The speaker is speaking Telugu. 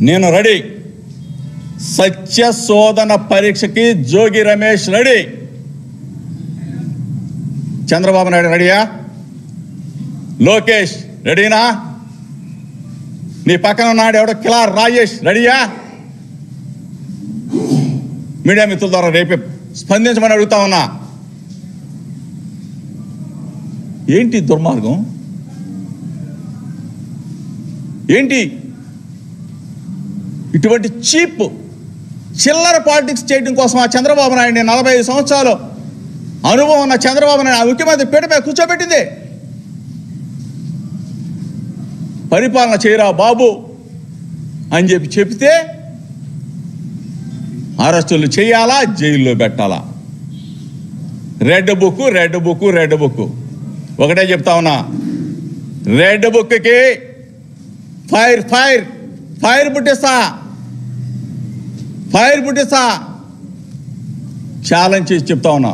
నేను రెడీ. సత్య శోధన పరీక్షకి జోగి రమేష్ రెడీ. చంద్రబాబు నాయుడు రెడీయా? లోకేష్ రెడీనా? నీ పక్కన ఉన్నాడు ఎవడో కిలార్ రాజేష్ రెడీయా? మీడియా మిత్రుల ద్వారా రేపే స్పందించమని అడుగుతా ఉన్నా. ఏంటి దుర్మార్గం? ఏంటి ఇటువంటి చీప్ చిల్లర పాలిటిక్స్ చేయడం కోసం ఆ చంద్రబాబు నాయుడిని 45 సంవత్సరాలు అనుభవం ఉన్న చంద్రబాబు నాయుడు ఆ ముఖ్యమంత్రి పీట మీద కూర్చోబెట్టింది. పరిపాలన చేయరా బాబు అని చెప్తే అరెస్టులు చేయాలా, జైల్లో పెట్టాలా? రెడ్ బుక్ ఒకటే చెప్తా ఉన్నా, రెడ్ బుక్కి ఫైర్ పుట్టిస్తా ఛాలెంజ్ చేసి చెప్తా ఉన్నా.